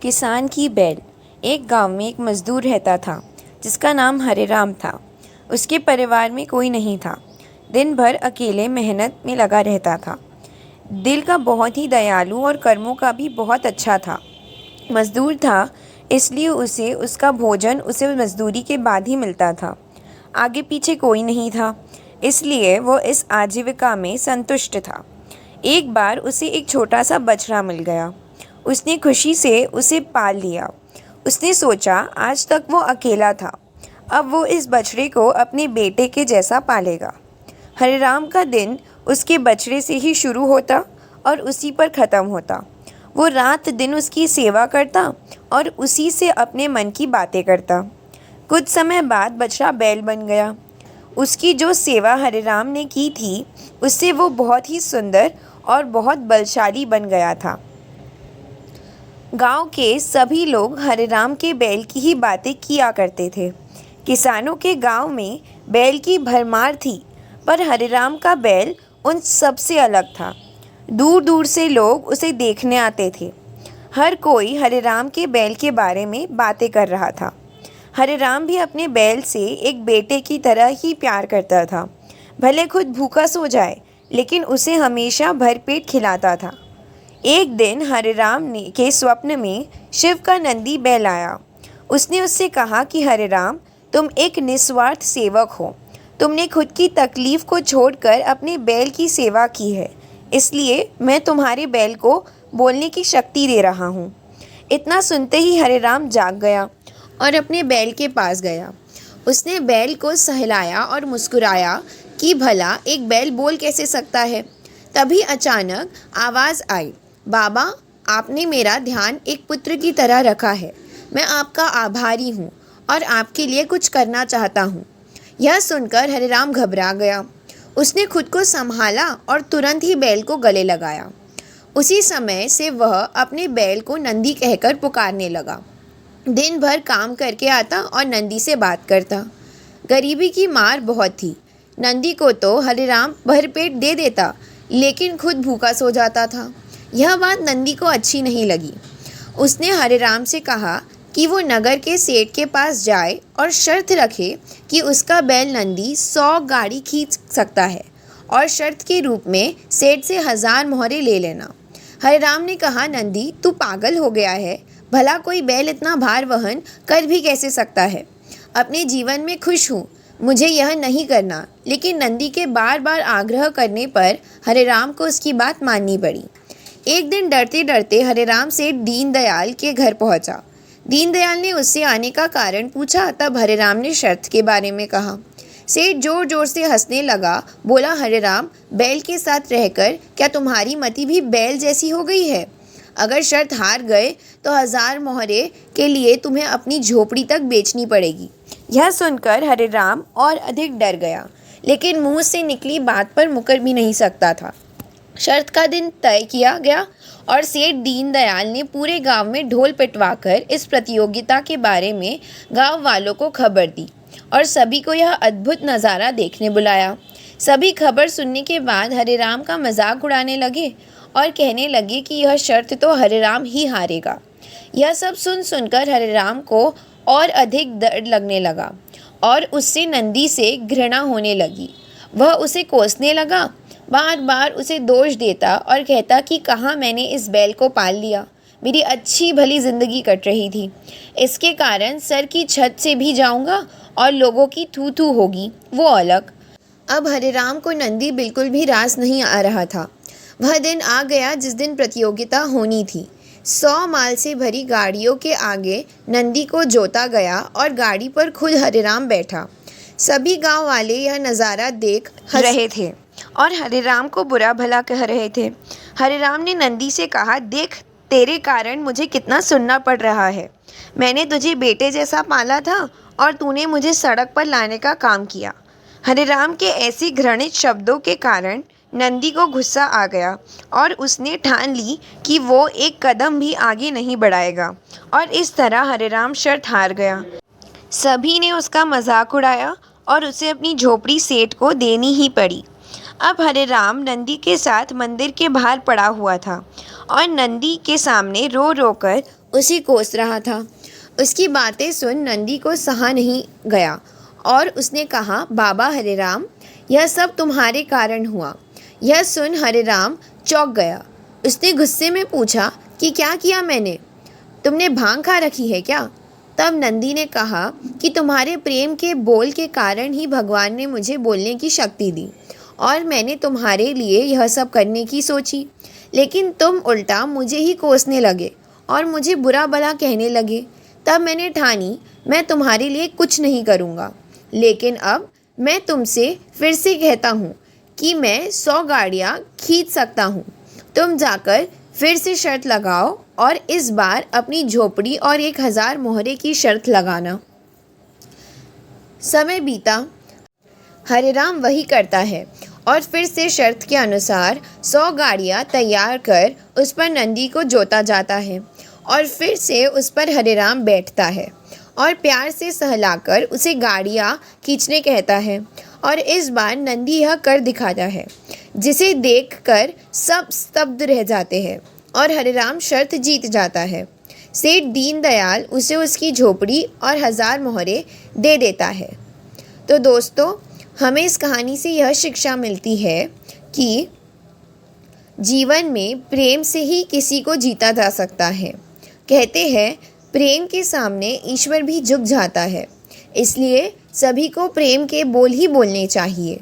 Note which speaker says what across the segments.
Speaker 1: किसान की बैल। एक गांव में एक मज़दूर रहता था जिसका नाम हरेराम था। उसके परिवार में कोई नहीं था। दिन भर अकेले मेहनत में लगा रहता था। दिल का बहुत ही दयालु और कर्मों का भी बहुत अच्छा था। मज़दूर था, इसलिए उसे उसका भोजन उसे मज़दूरी के बाद ही मिलता था। आगे पीछे कोई नहीं था, इसलिए वो इस आजीविका में संतुष्ट था। एक बार उसे एक छोटा सा बछड़ा मिल गया। उसने खुशी से उसे पाल लिया। उसने सोचा आज तक वो अकेला था, अब वो इस बछड़े को अपने बेटे के जैसा पालेगा। हरिराम का दिन उसके बछड़े से ही शुरू होता और उसी पर ख़त्म होता। वो रात दिन उसकी सेवा करता और उसी से अपने मन की बातें करता। कुछ समय बाद बछड़ा बैल बन गया। उसकी जो सेवा हरिराम ने की थी, उससे वो बहुत ही सुंदर और बहुत बलशाली बन गया था। गांव के सभी लोग हरिराम के बैल की ही बातें किया करते थे। किसानों के गांव में बैल की भरमार थी, पर हरिराम का बैल उन सबसे अलग था। दूर दूर से लोग उसे देखने आते थे। हर कोई हरिराम के बैल के बारे में बातें कर रहा था। हरिराम भी अपने बैल से एक बेटे की तरह ही प्यार करता था। भले खुद भूखा सो जाए, लेकिन उसे हमेशा भरपेट खिलाता था। एक दिन हरिराम ने के स्वप्न में शिव का नंदी बैल आया। उसने उससे कहा कि हरिराम, तुम एक निस्वार्थ सेवक हो। तुमने खुद की तकलीफ को छोड़कर अपने बैल की सेवा की है, इसलिए मैं तुम्हारे बैल को बोलने की शक्ति दे रहा हूँ। इतना सुनते ही हरिराम जाग गया और अपने बैल के पास गया। उसने बैल को सहलाया और मुस्कुराया कि भला एक बैल बोल कैसे सकता है। तभी अचानक आवाज़ आई, बाबा, आपने मेरा ध्यान एक पुत्र की तरह रखा है। मैं आपका आभारी हूँ और आपके लिए कुछ करना चाहता हूँ। यह सुनकर हरिराम घबरा गया। उसने खुद को संभाला और तुरंत ही बैल को गले लगाया। उसी समय से वह अपने बैल को नंदी कहकर पुकारने लगा। दिन भर काम करके आता और नंदी से बात करता। गरीबी की मार बहुत थी। नंदी को तो हरिराम भरपेट दे देता, लेकिन खुद भूखा सो जाता था। यह बात नंदी को अच्छी नहीं लगी। उसने हरिराम से कहा कि वो नगर के सेठ के पास जाए और शर्त रखे कि उसका बैल नंदी 100 गाड़ी खींच सकता है और शर्त के रूप में सेठ से 1000 मोहरे ले लेना। हरिराम ने कहा, नंदी, तू पागल हो गया है। भला कोई बैल इतना भार वहन कर भी कैसे सकता है। अपने जीवन में खुश हूँ, मुझे यह नहीं करना। लेकिन नंदी के बार बार आग्रह करने पर हरिराम को उसकी बात माननी पड़ी। एक दिन डरते डरते हरिराम सेठ दीनदयाल के घर पहुंचा। दीनदयाल ने उससे आने का कारण पूछा, तब हरिराम ने शर्त के बारे में कहा। सेठ जोर जोर से हंसने लगा। बोला, हरिराम, बैल के साथ रहकर क्या तुम्हारी मति भी बैल जैसी हो गई है? अगर शर्त हार गए तो 1000 मोहरे के लिए तुम्हें अपनी झोपड़ी तक बेचनी पड़ेगी। यह सुनकर हरिराम और अधिक डर गया, लेकिन मुंह से निकली बात पर मुकर भी नहीं सकता था। शर्त का दिन तय किया गया और सेठ दीनदयाल ने पूरे गांव में ढोल पिटवाकर इस प्रतियोगिता के बारे में गांव वालों को खबर दी और सभी को यह अद्भुत नज़ारा देखने बुलाया। सभी खबर सुनने के बाद हरिराम का मजाक उड़ाने लगे और कहने लगे कि यह शर्त तो हरिराम ही हारेगा। यह सब सुन सुनकर हरिराम को और अधिक डर लगने लगा और उससे नंदी से घृणा होने लगी। वह उसे कोसने लगा, बार बार उसे दोष देता और कहता कि कहाँ मैंने इस बैल को पाल लिया। मेरी अच्छी भली ज़िंदगी कट रही थी, इसके कारण सर की छत से भी जाऊंगा और लोगों की थू थू होगी, वो अलग। अब हरिराम को नंदी बिल्कुल भी रास नहीं आ रहा था। वह दिन आ गया जिस दिन प्रतियोगिता होनी थी। 100 माल से भरी गाड़ियों के आगे नंदी को जोता गया और गाड़ी पर खुद हरिराम बैठा। सभी गांव वाले यह नज़ारा देख हंस रहे थे और हरिराम को बुरा भला कह रहे थे। हरिराम ने नंदी से कहा, देख, तेरे कारण मुझे कितना सुनना पड़ रहा है। मैंने तुझे बेटे जैसा पाला था और तूने मुझे सड़क पर लाने का काम किया। हरिराम के ऐसे घृणित शब्दों के कारण नंदी को गुस्सा आ गया और उसने ठान ली कि वो एक कदम भी आगे नहीं बढ़ाएगा और इस तरह हरिराम शर्त हार गया। सभी ने उसका मजाक उड़ाया और उसे अपनी झोपड़ी सेठ को देनी ही पड़ी। अब हरे राम नंदी के साथ मंदिर के बाहर पड़ा हुआ था और नंदी के सामने रो रो कर उसे कोस रहा था। उसकी बातें सुन नंदी को सहा नहीं गया और उसने कहा, बाबा हरे राम, यह सब तुम्हारे कारण हुआ। यह सुन हरे राम चौंक गया। उसने गुस्से में पूछा कि क्या किया मैंने? तुमने भांग खा रखी है क्या? तब नंदी ने कहा कि तुम्हारे प्रेम के बोल के कारण ही भगवान ने मुझे बोलने की शक्ति दी और मैंने तुम्हारे लिए यह सब करने की सोची, लेकिन तुम उल्टा मुझे ही कोसने लगे और मुझे बुरा भला कहने लगे। तब मैंने ठानी मैं तुम्हारे लिए कुछ नहीं करूँगा, लेकिन अब मैं तुमसे फिर से कहता हूँ कि मैं 100 गाड़ियाँ खींच सकता हूँ। तुम जाकर फिर से शर्त लगाओ और इस बार अपनी झोपड़ी और 1000 मोहरे की शर्त लगाना। समय बीता, हरे राम वही करता है और फिर से शर्त के अनुसार 100 गाड़ियाँ तैयार कर उस पर नंदी को जोता जाता है और फिर से उस पर हरे राम बैठता है और प्यार से सहलाकर उसे गाड़ियाँ खींचने कहता है और इस बार नंदी यह कर दिखाता है, जिसे देखकर सब स्तब्ध रह जाते हैं और हरे राम शर्त जीत जाता है। सेठ दीनदयाल उसे उसकी झोपड़ी और 1000 मोहरे दे देता है। तो दोस्तों, हमें इस कहानी से यह शिक्षा मिलती है कि जीवन में प्रेम से ही किसी को जीता जा सकता है। कहते हैं प्रेम के सामने ईश्वर भी झुक जाता है, इसलिए सभी को प्रेम के बोल ही बोलने चाहिए।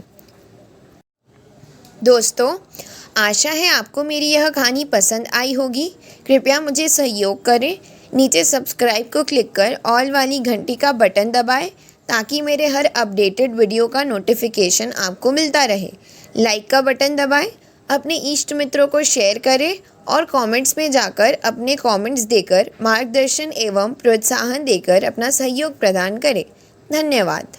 Speaker 1: दोस्तों, आशा है आपको मेरी यह कहानी पसंद आई होगी। कृपया मुझे सहयोग करें। नीचे सब्सक्राइब को क्लिक कर ऑल वाली घंटी का बटन दबाएं ताकि मेरे हर अपडेटेड वीडियो का नोटिफिकेशन आपको मिलता रहे। लाइक का बटन दबाएं, अपने इष्ट मित्रों को शेयर करें और कमेंट्स में जाकर अपने कमेंट्स देकर मार्गदर्शन एवं प्रोत्साहन देकर अपना सहयोग प्रदान करें। धन्यवाद।